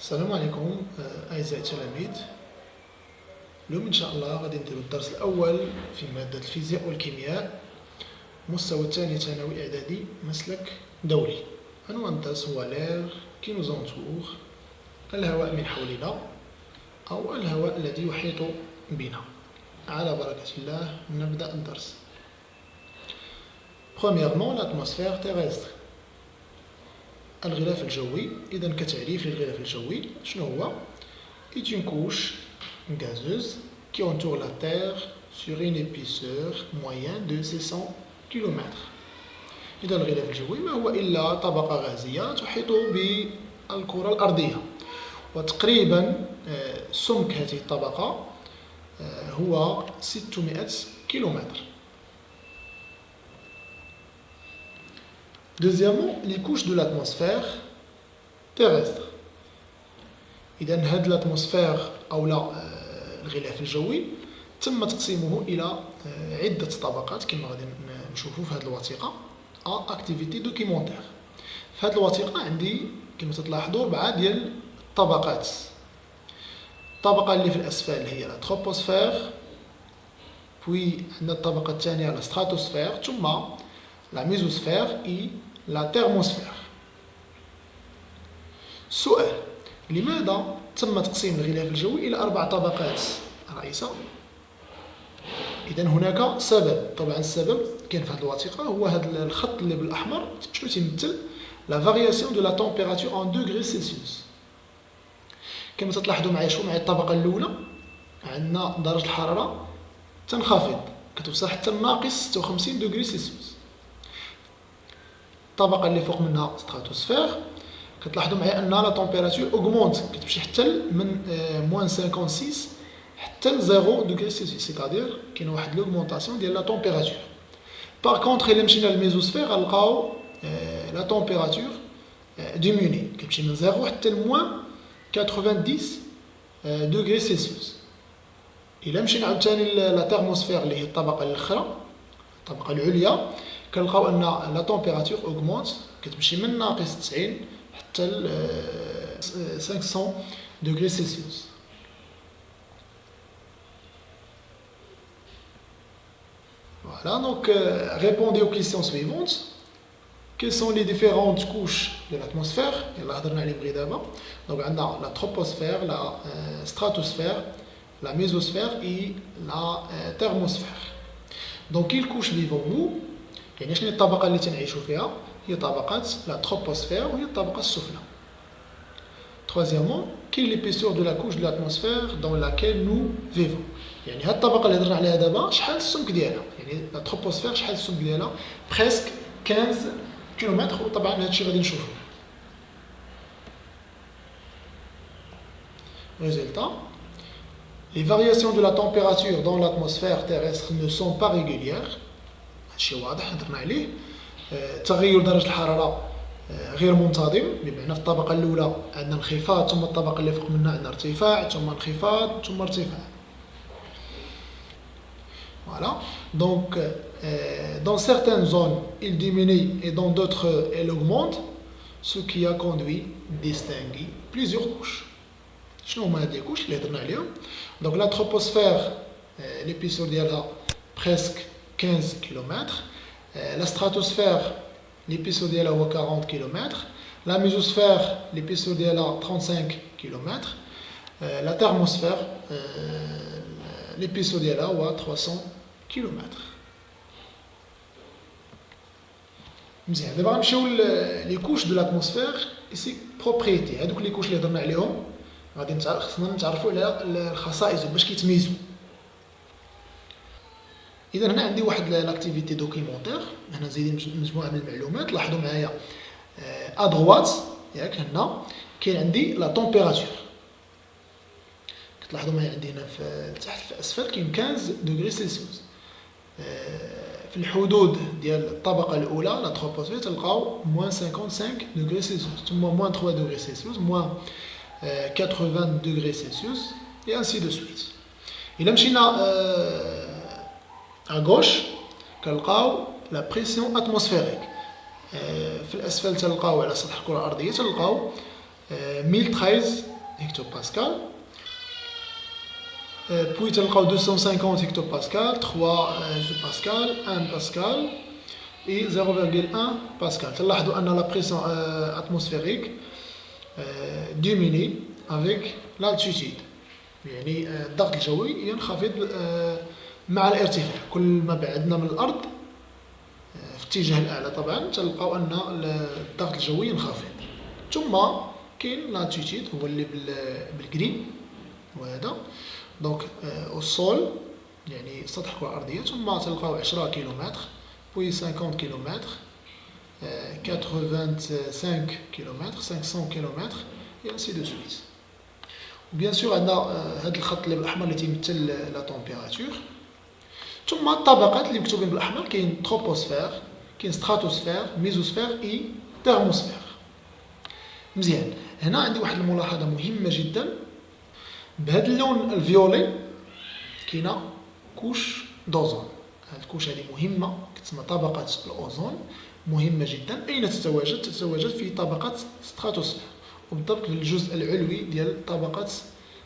السلام عليكم أعزائي التلاميذ. اليوم إن شاء الله غادي نديرو الدرس الأول في مادة الفيزياء والكيمياء، مستوى الثاني ثانوي إعدادي، مسلك دوري. عنوان الدرس هو l'air qui nous entoure، الهواء من حولنا أو الهواء الذي يحيط بنا. على بركة الله نبدأ الدرس. Premièrement, l'atmosphère terrestre. الغلاف الجوي. إذا كتعريف للغلاف الجوي شنو هو؟ est une couche gazeuse qui entoure la Terre sur une épaisseur moyenne de 600 km. إذا الغلاف الجوي ما هو إلا طبقة غازية تحيط بالكرة الأرضية، وتقريبا سمك هذه الطبقة هو 600 كيلومتر. Deuxièmement, les couches de l'atmosphère terrestre. إذا هاد l'atmosphère أو الغلاف الجوي تم تقسيمه إلى عدة طبقات كما غادي نشوفوا في هذه الوثيقة. activité documentaire. في هذه الوثيقة عندي كما تلاحظوا 4 ديال الطبقات. الطبقة اللي في الأسفل هي لا troposphère، puis عندنا الطبقة الثانية لا stratosphère، ثم la mésosphère et la thermosphère. السؤال: لماذا تم تقسيم الغلاف الجوي إلى 4 طبقات رئيسة؟ إذا هناك سبب. طبعا السبب كاين في هذه الوثيقة هو هذا الخط اللي بالأحمر شنو تيمثل؟ la variation de la température en degrés Celsius. كما تلاحظوا معايا شو معايا الطبقة الأولى عندنا درجة الحرارة تنخفض كتوصل حتى ناقص 56 دوغري سلسيوس. الطبقة اللي فوق منها ستراتوسفير كتلاحظوا معايا ان لا تمبيراتور اوغمونت كتمشي حتى من موان 56 حتى ل 0 دوغري سلسيوس، سيتادير كاين واحد لوغمونطاسيون ديال لا تمبيراتور. باغ كونطخ الا مشينا للميزوسفير غنلقاو لا تمبيراتور ديموني كتمشي من 0 حتى لموان 90 دوغري سلسيوس. الا مشينا عاوتاني لا تيرموسفير اللي هي الطبقة الاخرى الطبقة العليا كنلقاو ان لا تمبيراتور اوغمونت كتمشي من ناقص 90 حتى ل 500 دوغري سلسيوس. Voilà, donc répondez aux questions suivantes. Quelles sont les différentes couches de l'atmosphère? يلا هضرنا عليهم غير دابا. Donc عندنا la troposphère, la stratosphère, la mésosphère et la thermosphère. Donc quelle couche vivons-nous؟ يعني شنو هي الطبقة اللي تنعيشوا فيها؟ هي طبقة لا troposphère وهي الطبقة السفلى. Troisièmement, quelle est l'épaisseur de la couche de l'atmosphère dans laquelle nous vivons؟ يعني هاد الطبقة اللي هضرنا عليها دابا شحال السمك ديالها؟ يعني لا troposphère شحال السمك ديالها؟ presque 15 كيلومتر، وطبعا هادشي غادي نشوفو. Résultat, les variations de la température dans l'atmosphère terrestre ne sont pas régulières. هادشي واضح هضرنا عليه. تغير درجة الحرارة غير منتظم، بمعنى في الطبقة الأولى عندنا انخفاض، ثم الطبقة اللي فوق منها عندنا ارتفاع، ثم انخفاض، ثم ارتفاع. Voilà. Donc, dans certaines zones, il diminue et dans d'autres, il augmente, ce qui a conduit à distinguer plusieurs couches. شنو هما هاد لي كوش اللي هضرنا عليهم؟ Donc la troposphère, l'épaisseur ديالها presque 15 km. La stratosphère, l'épaisseur ديالها هو 40 km. La mésosphère, l'épaisseur ديالها 35 km. La thermosphère, l'épaisseur ديالها هو 300 km. مزيان. دابا غنمشيو لي كوش دو لاتموسفير ايسي بروبريتي. هادوك لي كوش اللي هضرنا عليهم غادي خصنا نتعرفوا على الخصائص باش كيتميزوا. اذا هنا عندي واحد لاكتيفيتي دوكيمونتير، هنا زايدين مجموعه من المعلومات. لاحظوا معايا ادغوات ياك هنا كاين عندي لا تمبيراتور، كتلاحظوا معايا عندي هنا في تحت في الاسفل كاين 15 دوغري سلسيوس. في الحدود ديال الطبقه الاولى لا troposphère تلقاو موان 55 دوغري سلسيوس، ثم موان 3 دوغري سلسيوس، موان 80 دوغري سلسيوس et ainsi de suite. الا مشينا à gauche كنلقاو لا بريسيون اتموسفيريك. في الاسفل تلقاو على سطح الكره الارضيه تلقاو 1013 hectopascal. Puis تلقاو 250 hectopascal, 3 pascal, 1 pascal et 0,1 pascal. تلاحظوا أن la pression atmosphérique diminue avec l'altitude. يعني الضغط الجوي ينخفض مع الارتفاع. كل ما بعدنا من الأرض في اتجاه الأعلى طبعا تلقاو أن الضغط الجوي ينخفض. ثم كاين لالتيتود هو اللي بالجرين وهذا دونك او سول يعني سطح الكرة الأرضية. ثم تلقاو 10 كيلومتر بوي 50 كيلومتر 85 كيلومتر 500 كيلومتر et ainsi de suite. وبيان سور عندنا هذا الخط اللي بالأحمر اللي تيمثل لا تمبيراتور. ثم الطبقات اللي مكتوبين بالأحمر كاين تروبوسفير كاين ستراتوسفير ميزوسفير اي تيرموسفير. مزيان هنا عندي واحد الملاحظة مهمة جدا. بهذا اللون الفيولي كاينه كوش دوزون. هاد الكوش هذه مهمة كتسمى طبقة الأوزون مهمة جدا. أين تتواجد؟ تتواجد في طبقة ستراتوسفير وبالضبط في الجزء العلوي ديال طبقة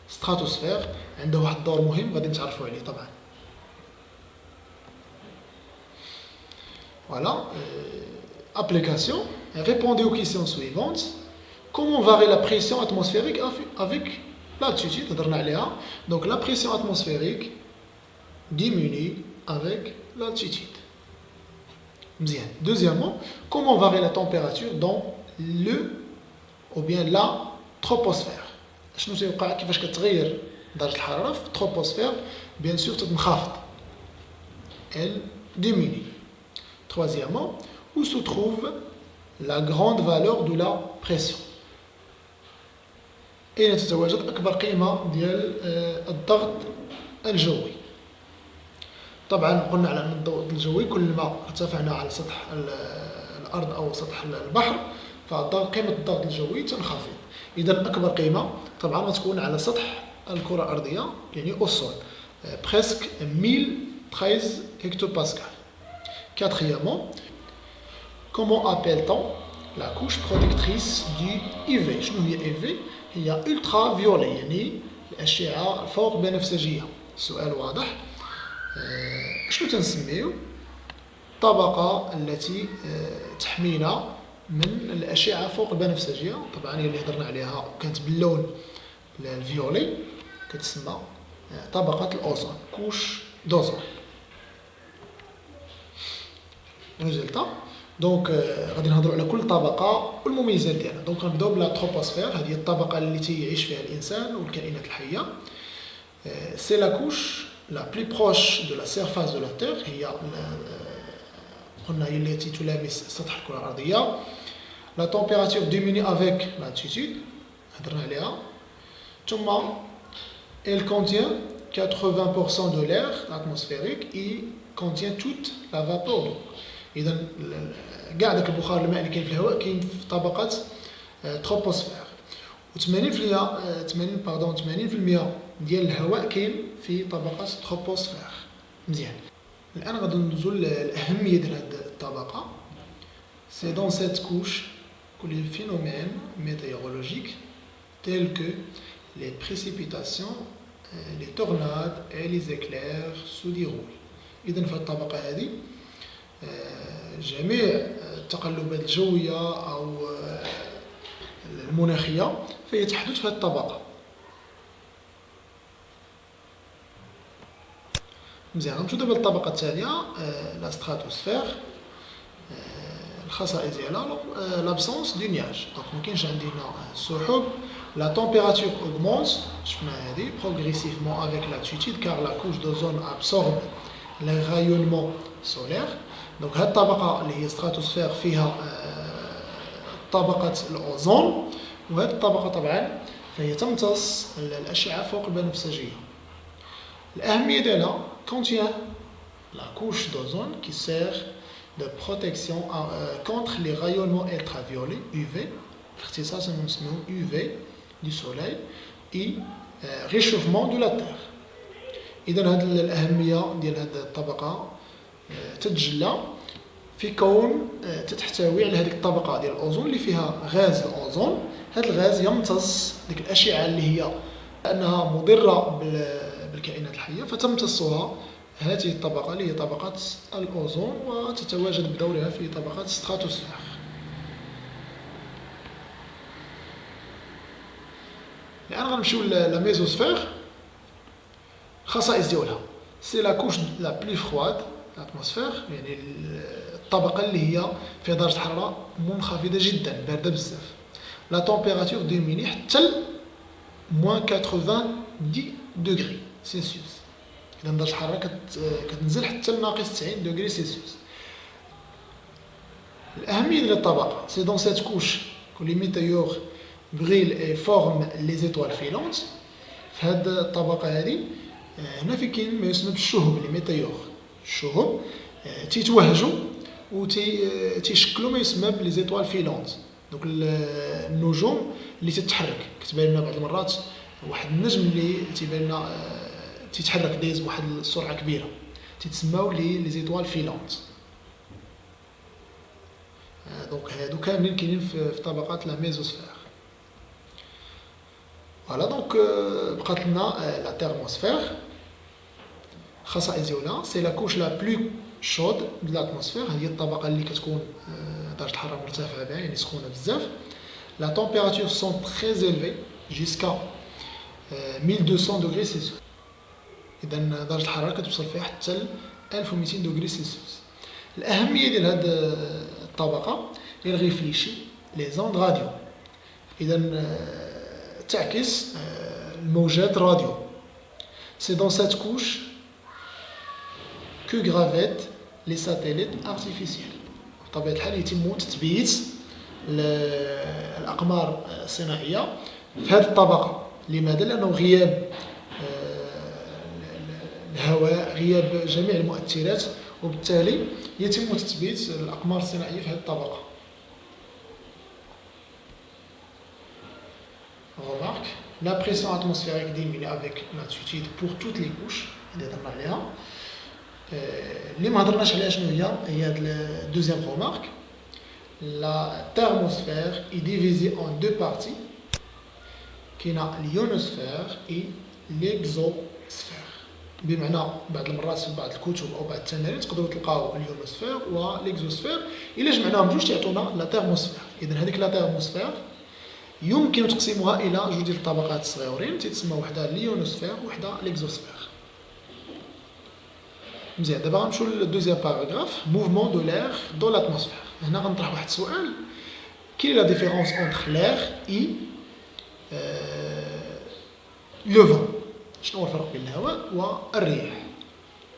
ستراتوسفير. عنده واحد الدور مهم غادي نتعرفوا عليه طبعا. Voilà, application. Répondez aux questions suivantes. Comment varie la pression atmosphérique avec l'altitude? Donc la pression atmosphérique diminue avec l'altitude. Bien. Deuxièmement, comment varie la température dans le ou bien la troposphère? شنو تيوقع كيفاش كتغير درجة الحرارة في التروبوسفير؟ bien sûr تنخفض. Elle diminue. Troisièmement, où se trouve la grande valeur de la pression? أين تتواجد أكبر قيمة ديال الضغط الجوي؟ طبعا قلنا على أن الضغط الجوي كل ما ارتفعنا على سطح الأرض أو سطح البحر فقيمة الضغط الجوي تنخفض. إذا أكبر قيمة طبعا غتكون على سطح الكرة الأرضية يعني au sol presque 1013 hectopascal. Quatrièmement, comment appelle-t-on la couche protectrice du UV? شنو هي UV؟ هي ultraviolet يعني الأشعة الفوق بنفسجية. السؤال واضح. شنو تنسميو؟ الطبقة التي تحمينا من الأشعة فوق البنفسجية طبعا هي اللي هضرنا عليها كانت باللون الفيولي كتسمى طبقة الأوزون كوش دوزون. ريزلتا دونك غادي نهضروا على كل طبقه والمميزات ديالها. دونك غنبداو بلا تروبوسفير. هذه هي الطبقه اللي تيعيش فيها الانسان والكائنات الحيه. سي لا كوش لا بلي بروش دو لا سيرفاس دو لا تير. هي قلنا هي التي تلامس سطح الكره الارضيه. لا تمبيراتور ديميني افيك لالتيتود هضرنا عليها. ثم elle contient 80% de l'air atmosphérique et contient toute la vapeur d'eau. إذا كاع داك البخار الماء اللي كاين في الهواء كاين في طبقة تروبوسفير. و 80% ديال الهواء كاين في طبقة تروبوسفير. مزيان. الآن غادي ندوزو للأهمية ديال هاد الطبقة. سي دون سيت كوش que les phénomènes météorologiques tels que les précipitations, les tornades et les éclairs se déroulent. إذا في الطبقة هذه جميع التقلبات الجوية أو المناخية فهي تحدث في هذه الطبقة. مزيان غنمشيو دابا للطبقة الثانية لا ستراتوسفير. الخصائص ديالها لابسونس دو نياج. دونك مكاينش عندنا السحب. لا تمبيراتور اوغمونت شفنا هذه بروغريسيفمون افيك لالتيتود كار لا كوش دوزون ابسورب لي رايونمون سولير. دونك هاد الطبقة اللي هي ستراتوسفير فيها طبقة الأوزون وهاد الطبقة طبعا فهي تمتص الأشعة فوق البنفسجية. الأهمية ديالها contient la couche d'ozone qui sert de protection contre les rayonnements ultraviolets UV اختصاصا نسميه UV du soleil et réchauffement de la terre. إذا هاد الأهمية ديال هاد الطبقة تتجلى في كون تحتوي على هذيك الطبقة ديال الأوزون اللي فيها غاز الأوزون هذا الغاز يمتص ديك الاشعه اللي هي انها مضره بالكائنات الحيه، فتمتصها هذه الطبقه اللي هي طبقه الاوزون وتتواجد بدورها في طبقه الستراتوسفير. الان غنمشيو لا ميزوسفير. الخصائص ديالها سي لا كوش لا بلي فرواد لاتموسفير، يعني الطبقه اللي هي فيها درجه حراره منخفضه جدا، بارده بزاف. لا تمبيراتور ديميني حتى موان 90 دوغري سيلسيوس، اذا درجه الحراره كتنزل حتى لناقص 90 دوغري سيلسيوس. الاهميه ديال الطبقه سي دون سيت كوش كو لي ميتيور بريل اي فورم لي زيتوال فيلونت. في هاد الطبقه هادي هنا في كاين ما يسمى بالشهب، لي ميتيور. الشهب تيتوهجوا و تيشكلوا ما يسمى بلي زيتوال فيلونت، دوك النجوم اللي تتحرك. كتبان لنا بعض المرات واحد النجم اللي تيبان لنا تيتحرك دايز بواحد السرعه كبيره، تيتسماو لي زيتوال فيلونت. دونك هادو كاملين كاينين في طبقات لا ميزوسفير. فوالا دونك بقات لنا لا تيرموسفير. الخصائص ديالها سي لا كوش لا بلو شود دو لاتموسفير، هي الطبقه اللي كتكون درجه الحراره مرتفعه بها، يعني سخونه بزاف. لا تمبيراتور سون تري زيلفي جيسكا 1200 دوغري سيلسيوس، اذا درجه الحراره كتوصل فيها حتى ل 1200 دوغري سيلسيوس. الاهميه ديال هذه الطبقه هي ريفليشي لي زوند راديو، اذا تعكس الموجات راديو. سي دون سات كوش كو غرافيت لي ساتيليت ارتيفيسيال. بطبيعه الحال يتم تثبيت الاقمار الصناعيه في هذه الطبقه. لماذا؟ لانه غياب الهواء، غياب جميع المؤثرات، وبالتالي يتم تثبيت الاقمار الصناعيه في هذه الطبقه. Remarque, la pression atmosphérique diminue avec l'altitude pour toutes les couches اللي هضرنا عليها. اللي ما هضرناش عليها شنو هي هاد الدوزيام remarque. La thermosphère est divisée en deux parties. كاينه اليونوسفير اي ليكزوسفير. بمعنى بعض المرات في بعض الكتب او بعض التمارين تقدروا تلقاو اليونوسفير وليكزوسفير، الا جمعناهم بجوج تعطونا لا تيرموسفير. اذا هذيك لا تيرموسفير يمكن تقسيمها الى جوج ديال الطبقات صغيورين تيتسمى وحده ليونوسفير وحده ليكزوسفير. مزيان، دابا غنمشيو للدوزيام باراغراف، موفمون دو لير دو لاتموسفير. هنا غنطرح واحد السؤال، كاين لا ديفيرونس اونتر لير اي لو فون. شنو هو الفرق بين الهواء والريح؟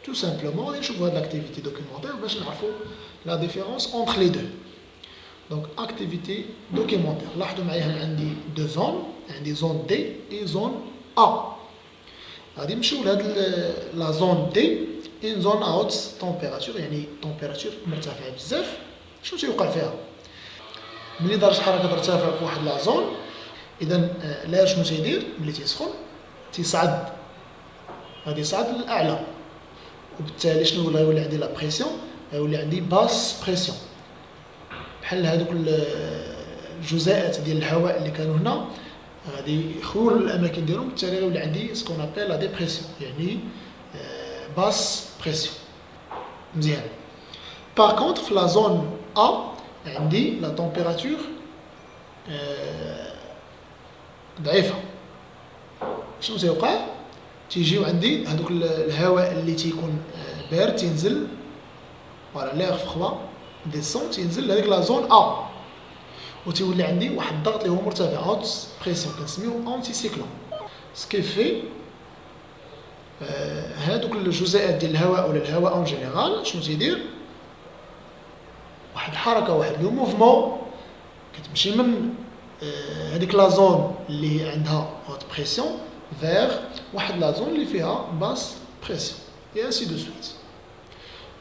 تو سامبلومون غادي نشوفوا هاد لاكتيفيتي دوكيومونتير باش نعرفوا لا ديفيرونس اونتر لي دو. دونك اكتيفيتي دوكيومونتير. لاحظوا معايا هنا عندي دو زون، عندي زون دي اي زون ا. غادي نمشيو لهاد لا زون دي، ان زون اوت تمبيراتور، يعني تمبيراتور مرتفعه بزاف. شنو تيوقع فيها؟ ملي درجه الحراره كترتفع في واحد لا زون، اذا لا شنو تيدير؟ ملي تيسخن تيصعد، غادي يصعد للاعلى، وبالتالي شنو غيولي عندي؟ لا بريسيون، غيولي عندي باس بريسيون. بحال هذوك الجزيئات ديال الهواء اللي كانوا هنا غادي يخرجوا للاماكن ديالهم، بالتالي غيولي عندي سكون ابل لا ديبريسيون، يعني باس بريسيون. مزيان. باغ كونطخ في لا زون ا عندي لا تمبيراتور ضعيفه. شنو تيوقع؟ تيجيو عندي هذوك الهواء اللي تيكون بارد تينزل، فوالا ليغ فخوا ديسون تينزل لهاديك لا زون ا، وتيولي عندي واحد الضغط اللي هو مرتفع، هوت بريسيون، كنسميوه اونتي سيكلون. سكيفي هادوك الجزيئات ديال الهواء ولا الهواء اون جينيرال شنو تيدير؟ واحد الحركه، واحد لو موفمون كتمشي من هذيك لا زون اللي عندها هوت بريسيون فيغ واحد لا زون اللي فيها باس بريسيون، اي انسي دو سويت.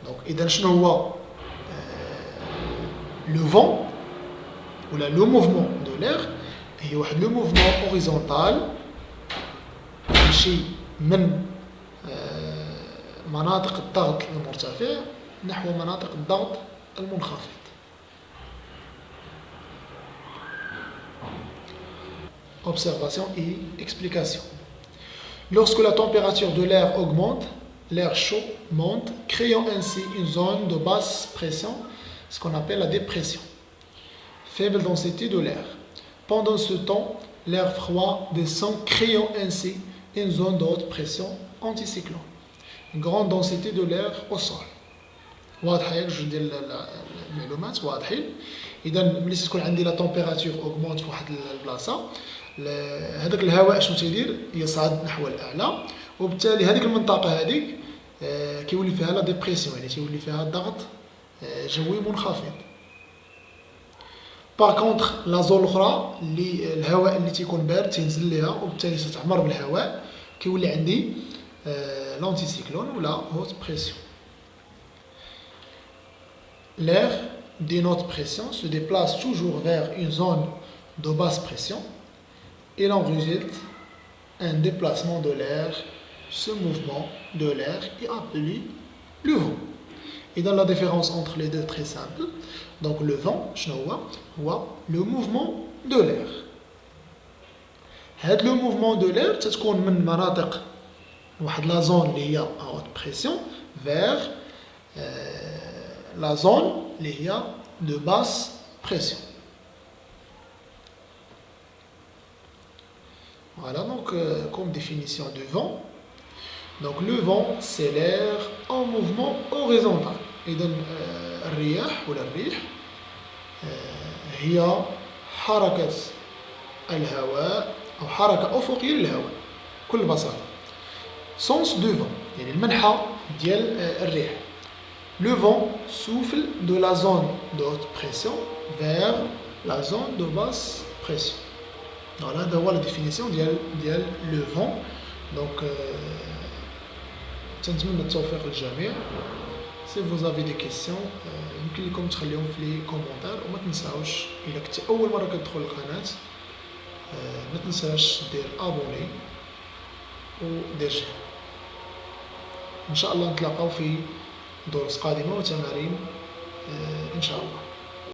دونك اذا شنو هو لو فون ولا لو موفمون دو لير؟ هي واحد لو موفمون اوريزونتال يمشي من مناطق الضغط المرتفع نحو مناطق الضغط المنخفض. Observation et explication. Lorsque la température de l'air augmente, l'air chaud monte, créant ainsi une zone de basse pression, ce qu'on appelle la dépression. Faible densité de l'air. Pendant ce temps, l'air froid descend, créant ainsi une zone de haute pression anticyclone. Une grande densité de l'air au sol. واضحه ياك جوج ديال المعلومات واضحين. اذا ملي تكون عندي لا تمبيراتور اوغمونت في واحد البلاصه، هذاك الهواء شنو تيدير؟ يصعد نحو الاعلى، وبالتالي هذيك المنطقه هذيك كيولي فيها لا ديبرسيون، يعني تيولي فيها ضغط جوي منخفض. باغ كونطخ لا زون الاخرى اللي الهواء اللي تيكون بارد تينزل ليها، وبالتالي تتعمر بالهواء، كيولي عندي لونتيسيكلون ولا هوت بريسيون. L'air d'une haute pression se déplace toujours vers une zone de basse pression. Il en résulte un déplacement de l'air. Ce mouvement de l'air est appelé le vent. Et dans la différence entre les deux, très simple. Donc le vent, le mouvement de l'air. Le mouvement de l'air, c'est qu'on من مناطق واحد la zone اللي هي à haute pression vers la zone اللي هي de basse pression. Voilà donc comme définition du vent. Donc le vent c'est l'air en mouvement horizontal. إذا الرياح ولا الريح هي حركة الهواء أو حركة أفقية للهواء بكل بساطة. Sens du vent يعني المنحى ديال الريح. Le vent souffle de la zone de haute pression vers la zone de basse pression. Voilà, d'avoir la définition de le vent. Donc, تنتمنى التوفيق للجميع. Si vous avez des questions يمكن لكم تخليهم في لي كومونتير، وما تنساوش إلا كنت أول مرة كتدخل القناة ما تنساش دير أبوني ودير جيم. إن شاء الله نتلاقاو في دروس قادمة وتمارين إن شاء الله.